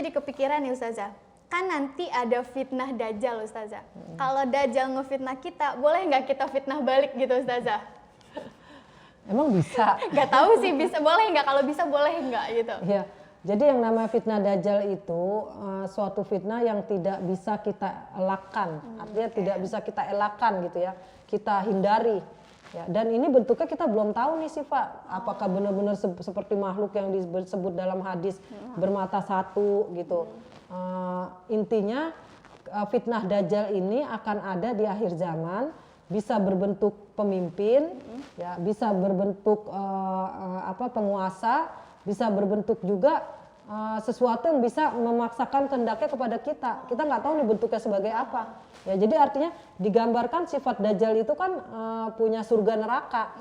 jadi kepikiran nih Ustazah. Kan nanti ada fitnah Dajjal Ustazah. Kalau Dajjal ngefitnah kita, boleh nggak kita fitnah balik gitu Ustazah? Emang bisa? Nggak tahu sih, bisa boleh nggak? Kalau bisa boleh nggak gitu? Iya. Jadi yang namanya fitnah Dajjal itu suatu fitnah yang tidak bisa kita elakkan. Artinya tidak bisa kita elakkan gitu ya. Kita hindari. Ya, dan ini bentuknya kita belum tahu nih Sifa, apakah benar-benar seperti makhluk yang disebut dalam hadis bermata satu gitu. Intinya fitnah Dajjal ini akan ada di akhir zaman, bisa berbentuk pemimpin, ya, bisa berbentuk penguasa, bisa berbentuk juga sesuatu yang bisa memaksakan kehendaknya kepada kita. Kita nggak tahu nih bentuknya sebagai apa. Ya, jadi artinya digambarkan sifat Dajjal itu kan punya surga neraka.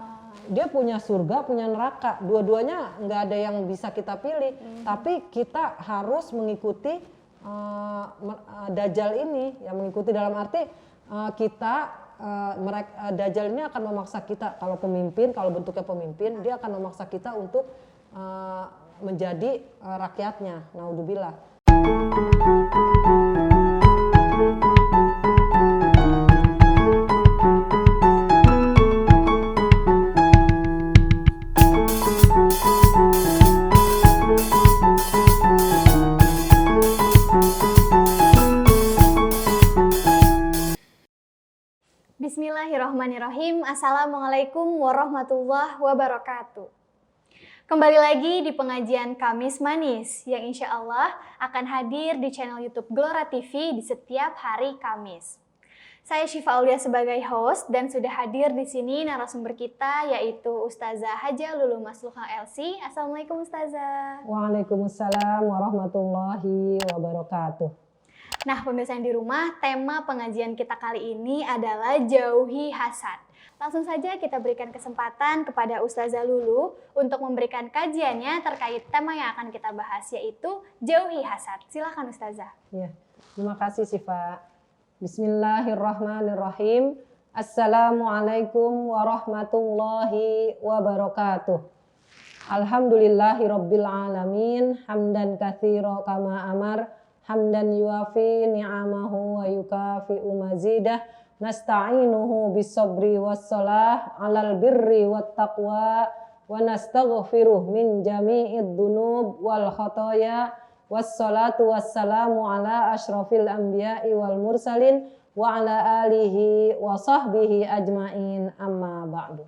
Dia punya surga, punya neraka. Dua-duanya nggak ada yang bisa kita pilih. Tapi kita harus mengikuti Dajjal ini. Ya, mengikuti dalam arti Dajjal ini akan memaksa kita, kalau pemimpin, kalau bentuknya pemimpin, dia akan memaksa kita untuk menjadi rakyatnya. Naudzubillah. Bismillahirrahmanirrahim. Assalamualaikum warahmatullahi wabarakatuh. Kembali lagi di pengajian Kamis Manis yang insya Allah akan hadir di channel YouTube Glora TV di setiap hari Kamis. Saya Syifa Aulia sebagai host dan sudah hadir di sini narasumber kita yaitu Ustazah Haja Lulu Masluha LC. Assalamualaikum Ustazah. Waalaikumsalam warahmatullahi wabarakatuh. Nah, pemirsa yang di rumah, tema pengajian kita kali ini adalah jauhi hasad. Langsung saja kita berikan kesempatan kepada Ustazah Lulu untuk memberikan kajiannya terkait tema yang akan kita bahas, yaitu jauhi hasad. Silakan Ustazah. Ya, terima kasih Syifa. Bismillahirrahmanirrahim. Assalamualaikum warahmatullahi wabarakatuh. Alhamdulillahirabbil alamin, hamdan katsira kama amar. Hamdan yuafi ni'amahu wa yukafi'u mazidah. Nasta'inuhu bisabri wassalah alal birri wat taqwa. Wa nastaghfiruh min jami'id dunub wal khataya. Wassalatu wassalamu ala ashrafil anbiya'i wal mursalin. Wa ala alihi wa sahbihi ajma'in amma ba'du.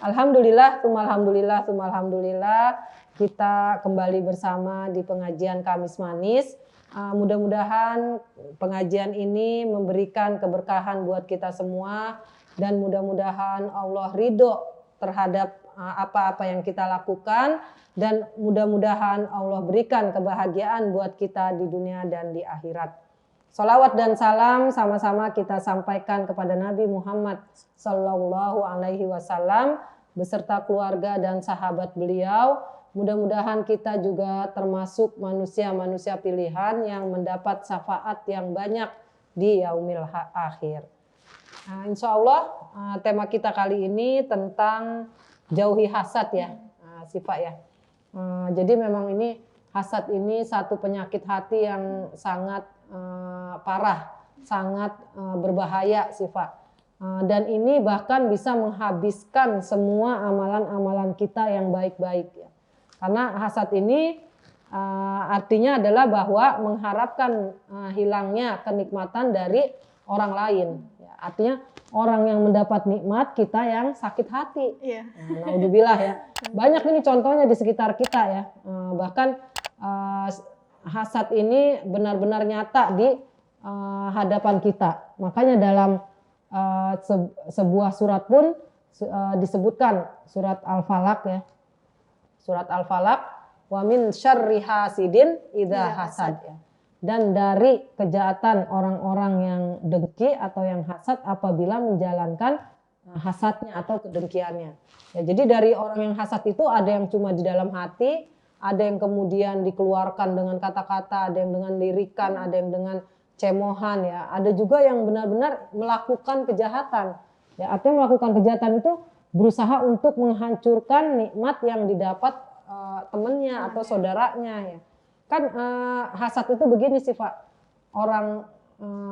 Alhamdulillah, alhamdulillah. Kita kembali bersama di pengajian Kamis Manis. Mudah-mudahan pengajian ini memberikan keberkahan buat kita semua dan mudah-mudahan Allah ridho terhadap apa-apa yang kita lakukan dan mudah-mudahan Allah berikan kebahagiaan buat kita di dunia dan di akhirat. Salawat dan salam sama-sama kita sampaikan kepada Nabi Muhammad Sallallahu Alaihi Wasallam beserta keluarga dan sahabat beliau. Mudah-mudahan kita juga termasuk manusia-manusia pilihan yang mendapat syafaat yang banyak di yaumil akhir. Insya Allah tema kita kali ini tentang jauhi hasad ya, Syifa ya. Jadi memang ini hasad ini satu penyakit hati yang sangat parah, sangat berbahaya Syifa. Dan ini bahkan bisa menghabiskan semua amalan-amalan kita yang baik-baik ya. Karena hasad ini artinya adalah bahwa mengharapkan hilangnya kenikmatan dari orang lain. Ya, artinya orang yang mendapat nikmat, kita yang sakit hati. Iya. Naudzubillah ya. Banyak ini contohnya di sekitar kita ya. Bahkan hasad ini benar-benar nyata di hadapan kita. Makanya dalam sebuah surat pun disebutkan surat Al-Falaq ya. Surat Al-Falaq, wa min syarri hasidin idza hasad. Dan dari kejahatan orang-orang yang dengki atau yang hasad apabila menjalankan hasadnya atau kedengkiannya. Ya, jadi dari orang yang hasad itu ada yang cuma di dalam hati, ada yang kemudian dikeluarkan dengan kata-kata, ada yang dengan lirikan, ada yang dengan cemohan ya. Ada juga yang benar-benar melakukan kejahatan. Ya, artinya melakukan kejahatan itu berusaha untuk menghancurkan nikmat yang didapat temannya atau saudaranya ya. Kan hasad itu begini sih Pak, orang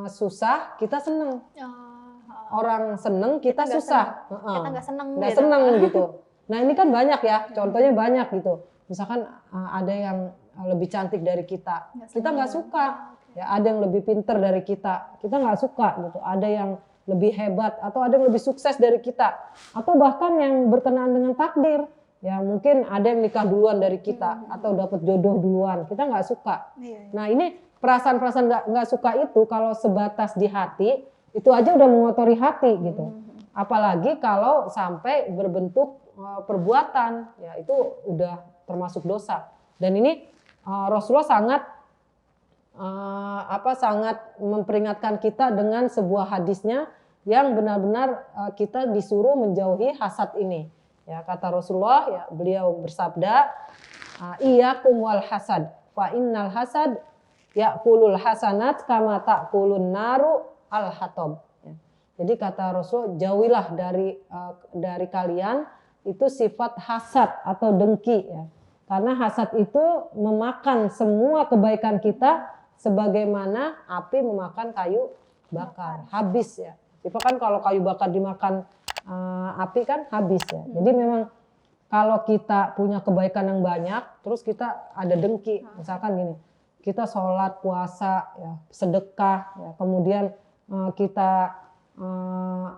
susah kita seneng, orang seneng kita nggak susah, kita nggak seneng nggak gitu. seneng gitu. Nah ini kan banyak ya, contohnya banyak gitu. Misalkan ada yang lebih cantik dari kita nggak suka. Ya ada yang lebih pinter dari kita nggak suka gitu. Ada yang lebih hebat atau ada yang lebih sukses dari kita, atau bahkan yang berkenaan dengan takdir. Ya mungkin ada yang nikah duluan dari kita atau dapat jodoh duluan, kita nggak suka. Nah ini perasaan-perasaan nggak suka itu kalau sebatas di hati, itu aja udah mengotori hati gitu. Apalagi kalau sampai berbentuk perbuatan, ya itu udah termasuk dosa. Dan ini Rasulullah sangat memperingatkan kita dengan sebuah hadisnya yang benar-benar kita disuruh menjauhi hasad ini. Ya kata Rasulullah, ya beliau bersabda, iyyakum wal hasad, fa innal hasad ya'kulul hasanat kama ta'kulun naru al hatab. Ya. Jadi kata Rasul, jauhilah dari kalian itu sifat hasad atau dengki ya. Karena hasad itu memakan semua kebaikan kita sebagaimana api memakan kayu bakar, habis ya. Itu kan kalau kayu bakar dimakan api kan habis ya. Jadi memang kalau kita punya kebaikan yang banyak, terus kita ada dengki, misalkan gini, kita sholat, puasa, ya, sedekah, ya, kemudian kita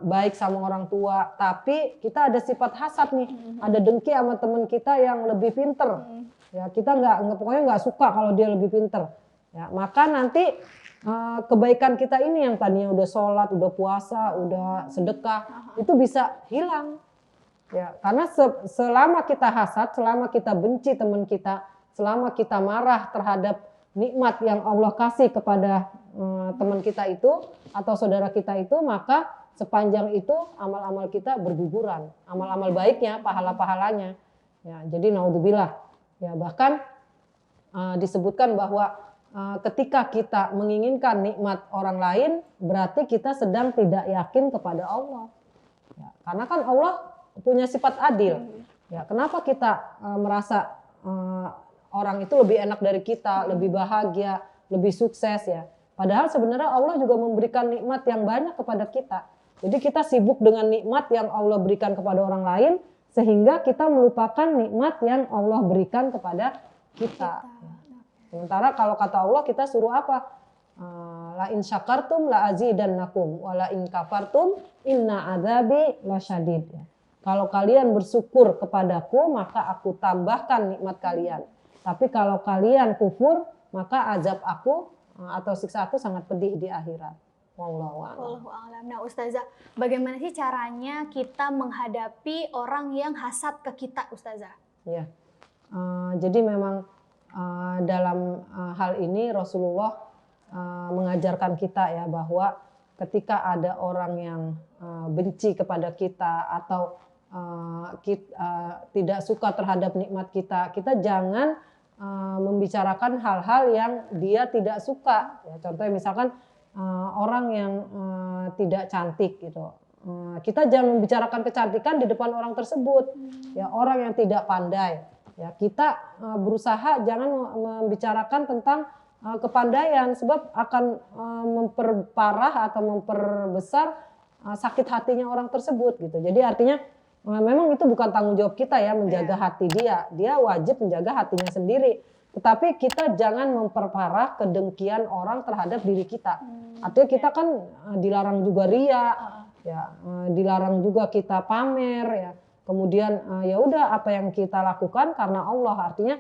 baik sama orang tua, tapi kita ada sifat hasad nih, ada dengki sama teman kita yang lebih pinter, ya kita pokoknya nggak suka kalau dia lebih pinter, ya maka nanti kebaikan kita ini yang tadinya udah sholat, udah puasa, udah sedekah, itu bisa hilang. Ya, karena selama kita hasad, selama kita benci teman kita, selama kita marah terhadap nikmat yang Allah kasih kepada teman kita itu atau saudara kita itu, maka sepanjang itu amal-amal kita berguguran, amal-amal baiknya, pahala-pahalanya. Ya, jadi naudzubillah. Ya, bahkan disebutkan bahwa ketika kita menginginkan nikmat orang lain, berarti kita sedang tidak yakin kepada Allah. Ya, karena kan Allah punya sifat adil. Ya, kenapa kita merasa orang itu lebih enak dari kita, lebih bahagia, lebih sukses ya? Padahal sebenarnya Allah juga memberikan nikmat yang banyak kepada kita. Jadi kita sibuk dengan nikmat yang Allah berikan kepada orang lain, sehingga kita melupakan nikmat yang Allah berikan kepada kita. Sementara kalau kata Allah kita suruh apa? La in syakartum la azidannakum wa la in kafartum inna adzabi lasyadid. Kalau kalian bersyukur kepadaku maka aku tambahkan nikmat kalian. Tapi kalau kalian kufur maka azab aku atau siksa aku sangat pedih di akhirat. Wallahu a'lam. Nah Ustazah, bagaimana sih caranya kita menghadapi orang yang hasad ke kita Ustazah? Ya, jadi memang dalam hal ini Rasulullah mengajarkan kita ya bahwa ketika ada orang yang benci kepada kita atau tidak suka terhadap nikmat kita, kita jangan membicarakan hal-hal yang dia tidak suka. Ya, contohnya misalkan orang yang tidak cantik gitu. Kita jangan membicarakan kecantikan di depan orang tersebut. Ya, orang yang tidak pandai. Ya, kita berusaha jangan membicarakan tentang kepandaian sebab akan memperparah atau memperbesar sakit hatinya orang tersebut gitu. Jadi artinya memang itu bukan tanggung jawab kita ya menjaga hati dia. Dia wajib menjaga hatinya sendiri. Tetapi kita jangan memperparah kedengkian orang terhadap diri kita. Artinya kita kan dilarang juga ria, ya, dilarang juga kita pamer ya. Kemudian ya udah apa yang kita lakukan karena Allah, artinya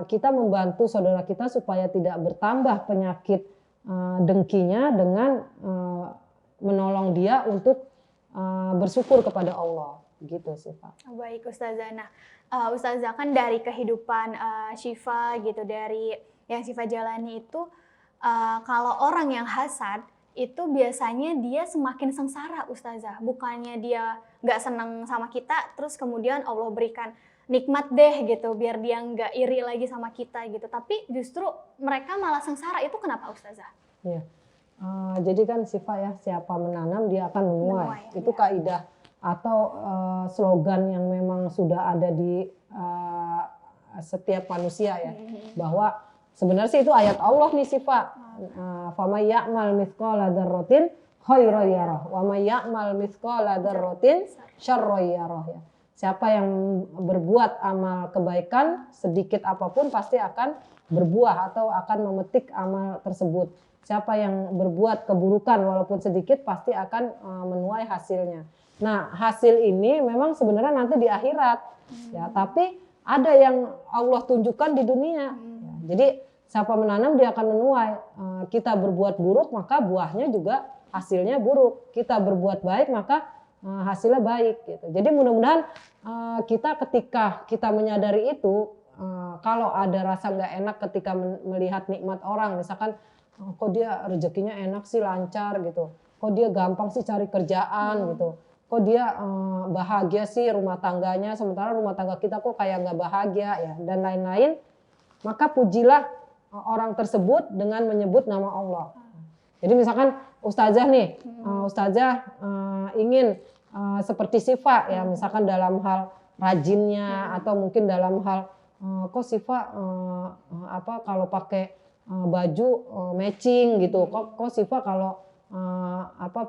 kita membantu saudara kita supaya tidak bertambah penyakit dengkinya dengan menolong dia untuk bersyukur kepada Allah, gitu sih Pak. Baik Ustazah. Nah Ustazah kan dari kehidupan Syifa gitu, dari yang Syifa jalani itu kalau orang yang hasad itu biasanya dia semakin sengsara Ustazah. Bukannya dia nggak senang sama kita, terus kemudian Allah berikan nikmat deh gitu, biar dia nggak iri lagi sama kita gitu. Tapi justru mereka malah sengsara, itu kenapa Ustazah? Ya. Jadi kan sifat ya, siapa menanam dia akan menuai. Itu kaidah atau slogan yang memang sudah ada di setiap manusia ya. Bahwa sebenarnya sih itu ayat Allah nih sih Pak. Famay ya'mal mithqala dzarratin khairan yarah wa may ya'mal mithqala dzarratin syarran yarah ya. Siapa yang berbuat amal kebaikan sedikit apapun pasti akan berbuah atau akan memetik amal tersebut. Siapa yang berbuat keburukan walaupun sedikit pasti akan menuai hasilnya. Nah, hasil ini memang sebenarnya nanti di akhirat ya, tapi ada yang Allah tunjukkan di dunia. Ya, jadi siapa menanam dia akan menuai. Kita berbuat buruk maka buahnya juga hasilnya buruk. Kita berbuat baik maka hasilnya baik gitu. Jadi mudah-mudahan kita ketika kita menyadari itu, kalau ada rasa nggak enak ketika melihat nikmat orang, misalkan kok dia rezekinya enak sih, lancar gitu, kok dia gampang sih cari kerjaan gitu, kok dia bahagia sih rumah tangganya, sementara rumah tangga kita kok kayak nggak bahagia ya, dan lain-lain, maka pujilah orang tersebut dengan menyebut nama Allah. Jadi misalkan ustazah nih, ustazah ingin seperti Sifa ya, misalkan dalam hal rajinnya atau mungkin dalam hal kok Sifa kalau pakai baju matching gitu, kok Sifa kalau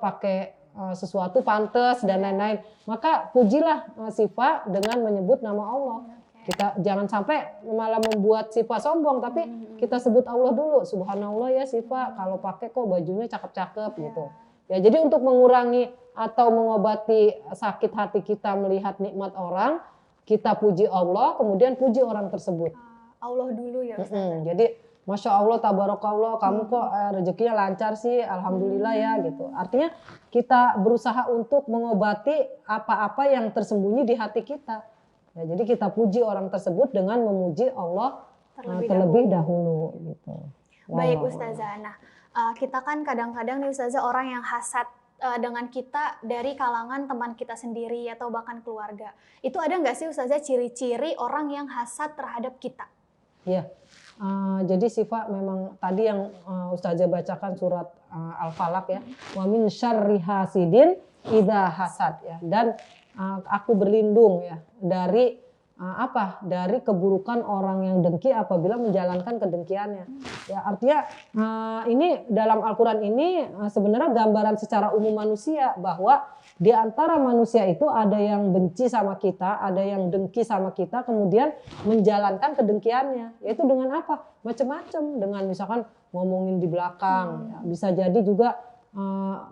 pakai sesuatu pantas dan lain-lain, maka pujilah Sifa dengan menyebut nama Allah. Kita jangan sampai malah membuat Sifa sombong, tapi kita sebut Allah dulu. Subhanallah ya Sifa, kalau pakai kok bajunya cakep-cakep gitu. Ya, jadi untuk mengurangi atau mengobati sakit hati kita melihat nikmat orang, kita puji Allah, kemudian puji orang tersebut. Allah dulu ya Ustaz. Jadi Masya Allah, tabarakallah, kamu kok rezekinya lancar sih, alhamdulillah ya gitu. Artinya kita berusaha untuk mengobati apa-apa yang tersembunyi di hati kita. Ya, jadi kita puji orang tersebut dengan memuji Allah terlebih dahulu gitu. Baik Ustazah. Nah, kita kan kadang-kadang nih Ustazah orang yang hasad dengan kita dari kalangan teman kita sendiri atau bahkan keluarga. Itu ada nggak sih Ustazah ciri-ciri orang yang hasad terhadap kita? Iya. Jadi Sifa memang tadi yang Ustazah bacakan surat Al-Falaq ya. Wa min syarri hasidin idza hasad ya. Dan aku berlindung ya dari dari keburukan orang yang dengki apabila menjalankan kedengkiannya. Ya, artinya ini dalam Al-Qur'an ini sebenarnya gambaran secara umum manusia, bahwa di antara manusia itu ada yang benci sama kita, ada yang dengki sama kita, kemudian menjalankan kedengkiannya. Yaitu dengan apa? Macam-macam, dengan misalkan ngomongin di belakang, ya, bisa jadi juga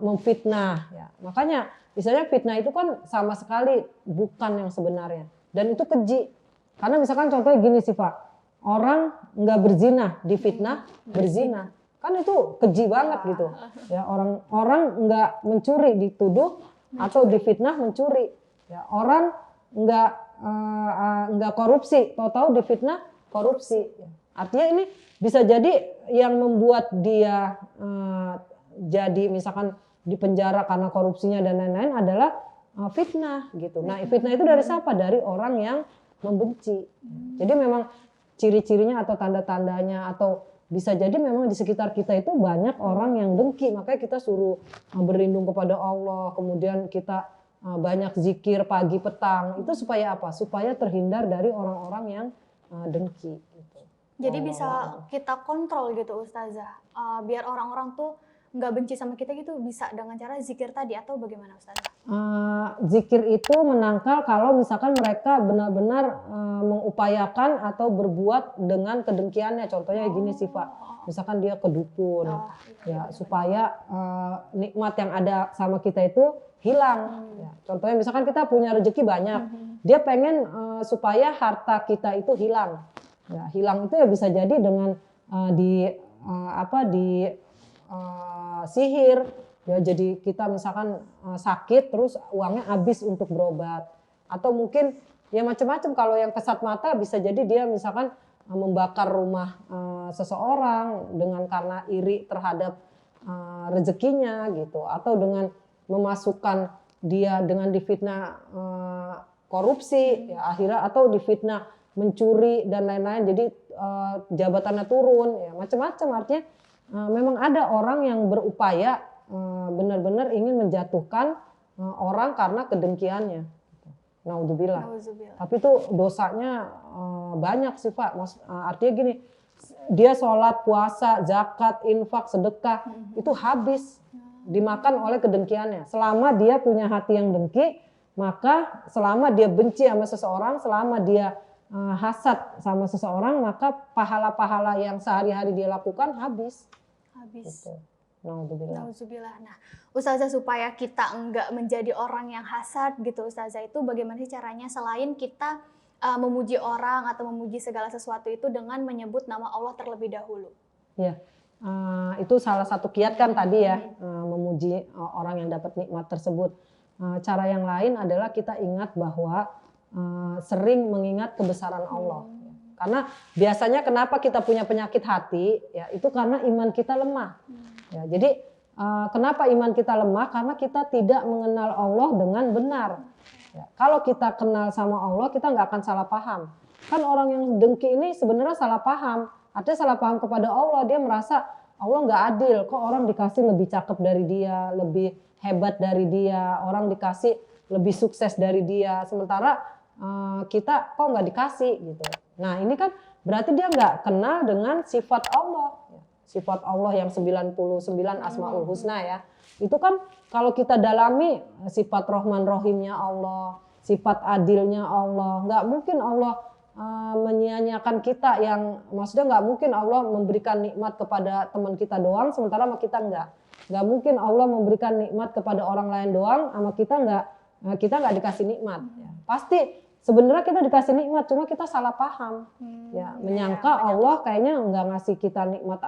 memfitnah. Ya. Makanya misalnya fitnah itu kan sama sekali bukan yang sebenarnya. Dan itu keji. Karena misalkan contohnya gini sih Pak, orang nggak berzina, difitnah berzina. Kan itu keji banget gitu. Ya, orang nggak mencuri dituduh atau difitnah mencuri. Ya, orang nggak korupsi, tahu-tahu difitnah korupsi. Artinya ini bisa jadi yang membuat dia jadi misalkan di penjara karena korupsinya dan lain-lain adalah fitnah gitu. Nah, fitnah itu dari siapa? Dari orang yang membenci. Jadi memang ciri-cirinya atau tanda-tandanya, atau bisa jadi memang di sekitar kita itu banyak orang yang dengki, makanya kita suruh berlindung kepada Allah, kemudian kita banyak zikir pagi petang. Itu supaya apa? Supaya terhindar dari orang-orang yang dengki gitu. Jadi bisa kita kontrol gitu Ustazah, biar orang-orang tuh nggak benci sama kita gitu, bisa dengan cara zikir tadi atau bagaimana Ustazah? Zikir itu menangkal kalau misalkan mereka benar-benar mengupayakan atau berbuat dengan kedengkiannya. Contohnya gini sih Pak, misalkan dia ke dukun, ya supaya nikmat yang ada sama kita itu hilang. Ya, contohnya misalkan kita punya rezeki banyak, dia pengen supaya harta kita itu hilang. Ya, hilang itu ya bisa jadi dengan sihir. Ya, jadi kita misalkan sakit terus uangnya habis untuk berobat, atau mungkin ya macam-macam. Kalau yang kesat mata bisa jadi dia misalkan membakar rumah seseorang dengan karena iri terhadap rezekinya gitu, atau dengan memasukkan dia dengan difitnah korupsi ya akhirnya, atau difitnah mencuri dan lain-lain, jadi jabatannya turun ya, macam-macam. Artinya memang ada orang yang berupaya benar-benar ingin menjatuhkan orang karena kedengkiannya. Naudzubillah. Tapi itu dosanya banyak sih Pak. Artinya gini, dia sholat, puasa, zakat, infak, sedekah, itu habis dimakan oleh kedengkiannya. Selama dia punya hati yang dengki, maka selama dia benci sama seseorang, selama dia hasad sama seseorang, maka pahala-pahala yang sehari-hari dia lakukan habis. Gitu. Nauzubillah. Nah, Ustazah, supaya kita enggak menjadi orang yang hasad gitu Ustazah, itu bagaimana sih caranya selain kita memuji orang atau memuji segala sesuatu itu dengan menyebut nama Allah terlebih dahulu? Ya, itu salah satu kiat kan tadi ya, memuji orang yang dapat nikmat tersebut. Cara yang lain adalah kita ingat bahwa sering mengingat kebesaran Allah. Karena biasanya kenapa kita punya penyakit hati, ya itu karena iman kita lemah. Ya, jadi kenapa iman kita lemah? Karena kita tidak mengenal Allah dengan benar. Ya, kalau kita kenal sama Allah, kita nggak akan salah paham. Kan orang yang dengki ini sebenarnya salah paham. Artinya salah paham kepada Allah. Dia merasa Allah nggak adil. Kok orang dikasih lebih cakep dari dia, lebih hebat dari dia, orang dikasih lebih sukses dari dia. Sementara kita kok nggak dikasih gitu. Nah ini kan berarti dia nggak kenal dengan sifat Allah. Sifat Allah yang 99 Asmaul Husna ya. Itu kan kalau kita dalami sifat Rahman Rahimnya Allah, sifat adilnya Allah. Nggak mungkin Allah menyia-nyiakan kita, yang maksudnya nggak mungkin Allah memberikan nikmat kepada teman kita doang sementara sama kita nggak. Nggak mungkin Allah memberikan nikmat kepada orang lain doang sama kita nggak dikasih nikmat. Pasti sebenarnya kita dikasih nikmat, cuma kita salah paham. Ya, menyangka Allah kayaknya nggak ngasih kita nikmat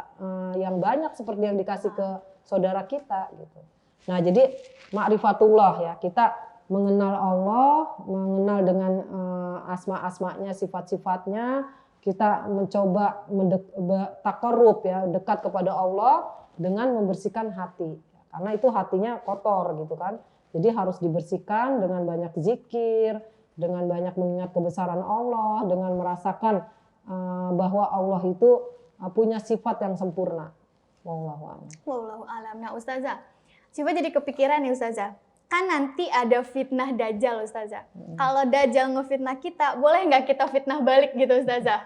yang banyak seperti yang dikasih ke saudara kita gitu. Nah, jadi ma'rifatullah ya, kita mengenal Allah, mengenal dengan asma-asmanya, sifat-sifatnya, kita mencoba taqarrub ya, dekat kepada Allah dengan membersihkan hati. Karena itu hatinya kotor gitu kan. Jadi harus dibersihkan dengan banyak zikir, dengan banyak mengingat kebesaran Allah, dengan merasakan bahwa Allah itu punya sifat yang sempurna. Wallahu a'lam. Nah Ustazah, coba jadi kepikiran nih Ustazah. Kan nanti ada fitnah Dajjal Ustazah. Kalau Dajjal ngefitnah kita, boleh nggak kita fitnah balik gitu Ustazah?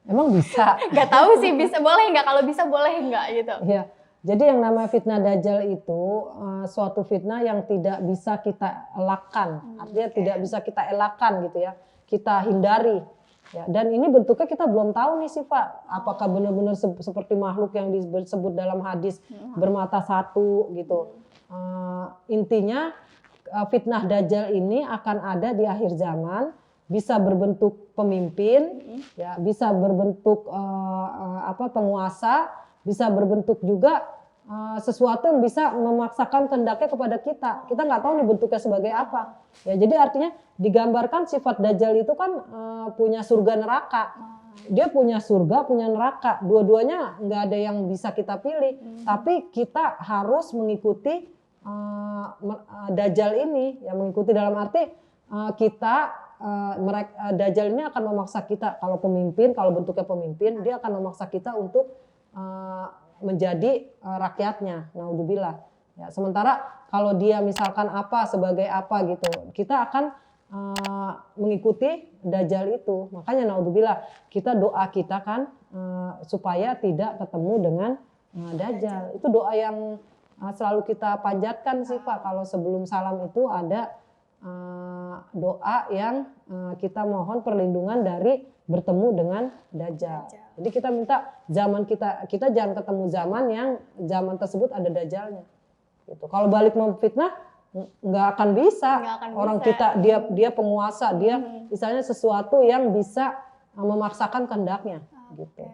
Emang bisa? Gak tahu sih, bisa boleh nggak? Kalau bisa boleh nggak gitu? Ya. Jadi yang namanya fitnah Dajjal itu suatu fitnah yang tidak bisa kita elakkan. Artinya tidak bisa kita elakkan gitu ya. Kita hindari. Ya, dan ini bentuknya kita belum tahu nih sih Pak. Apakah benar-benar seperti makhluk yang disebut dalam hadis bermata satu gitu. Intinya fitnah Dajjal ini akan ada di akhir zaman. Bisa berbentuk pemimpin, ya, bisa berbentuk penguasa, bisa berbentuk juga sesuatu yang bisa memaksakan kehendaknya kepada kita. Kita nggak tahu nih bentuknya sebagai apa. Ya, jadi artinya digambarkan sifat Dajjal itu kan punya surga neraka. Dia punya surga, punya neraka. Dua-duanya nggak ada yang bisa kita pilih. Tapi kita harus mengikuti Dajjal ini. Ya, mengikuti dalam arti Dajjal ini akan memaksa kita, kalau pemimpin, kalau bentuknya pemimpin, dia akan memaksa kita untuk menjadi rakyatnya, naudzubillah. Ya, sementara kalau dia misalkan apa sebagai apa gitu, kita akan mengikuti Dajjal itu. Makanya naudzubillah, kita doa kita kan supaya tidak ketemu dengan Dajjal. Itu doa yang selalu kita panjatkan sih Pak. Kalau sebelum salam itu ada doa yang kita mohon perlindungan dari bertemu dengan Dajjal. Jadi kita minta zaman kita jangan ketemu zaman yang zaman tersebut ada Dajjalnya. Gitu. Kalau balik memfitnah nggak akan bisa. Orang kita dia penguasa, dia misalnya sesuatu yang bisa memaksakan kehendaknya. Gitu.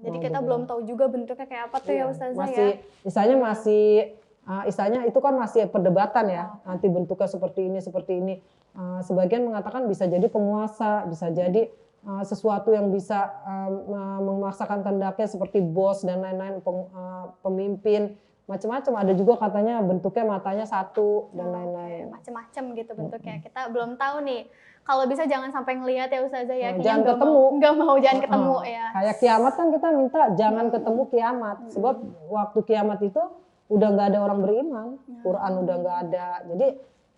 Jadi kita belum tahu juga bentuknya kayak apa tuh ya Ustazah ya. Istilahnya itu kan masih perdebatan ya. Nanti bentuknya seperti ini. Sebagian mengatakan bisa jadi penguasa, bisa jadi sesuatu yang bisa memaksakan kehendaknya seperti bos dan lain-lain, pemimpin, macam-macam. Ada juga katanya bentuknya matanya satu dan lain-lain. Macam-macam gitu bentuknya. Kita belum tahu nih. Kalau bisa jangan sampai ngelihat ya Ustazah ya. Jangan ketemu. Jangan ketemu ya. Kayak kiamat kan kita minta jangan ketemu kiamat. Sebab waktu kiamat itu udah nggak ada orang beriman, Quran udah nggak ada. Jadi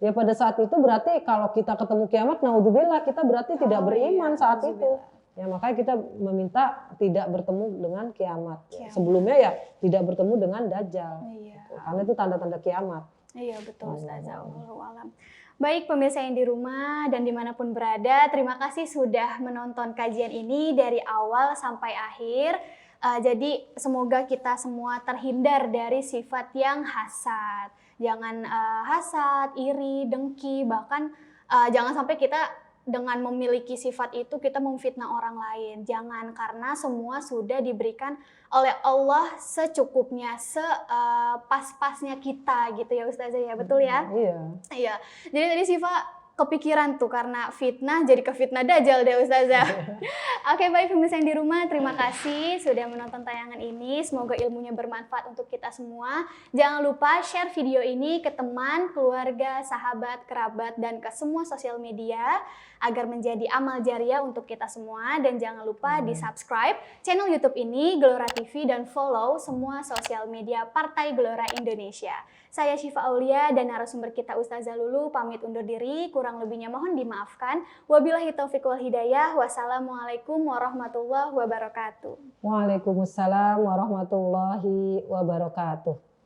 ya pada saat itu berarti kalau kita ketemu kiamat, naudzubillah, kita berarti tidak beriman saat itu. Ya, makanya kita meminta tidak bertemu dengan kiamat. Kiamat. Sebelumnya ya tidak bertemu dengan Dajjal. Iya. Karena itu tanda-tanda kiamat. Iya betul Ustazah. Allah. Wallahu alam. Baik pemirsa yang di rumah dan dimanapun berada, terima kasih sudah menonton kajian ini dari awal sampai akhir. Jadi semoga kita semua terhindar dari sifat yang hasad. Jangan hasad, iri, dengki, bahkan jangan sampai kita dengan memiliki sifat itu kita memfitnah orang lain. Jangan, karena semua sudah diberikan oleh Allah secukupnya, sepas-pasnya kita gitu ya Ustazah ya, betul ya? Iya. Iya. Jadi tadi Siva kepikiran tuh karena fitnah jadi ke fitnah Dajjal deh Ustazah. Oke, baik pemirsa yang di rumah, terima kasih sudah menonton tayangan ini. Semoga ilmunya bermanfaat untuk kita semua. Jangan lupa share video ini ke teman, keluarga, sahabat, kerabat, dan ke semua sosial media agar menjadi amal jariah untuk kita semua. Dan jangan lupa di subscribe channel YouTube ini, Gelora TV, dan follow semua sosial media Partai Gelora Indonesia. Saya Syifa Aulia dan narasumber kita Ustazah Lulu pamit undur diri, kurang lebihnya mohon dimaafkan. Wabillahi taufiq wal hidayah. Wassalamualaikum warahmatullahi wabarakatuh. Waalaikumsalam warahmatullahi wabarakatuh.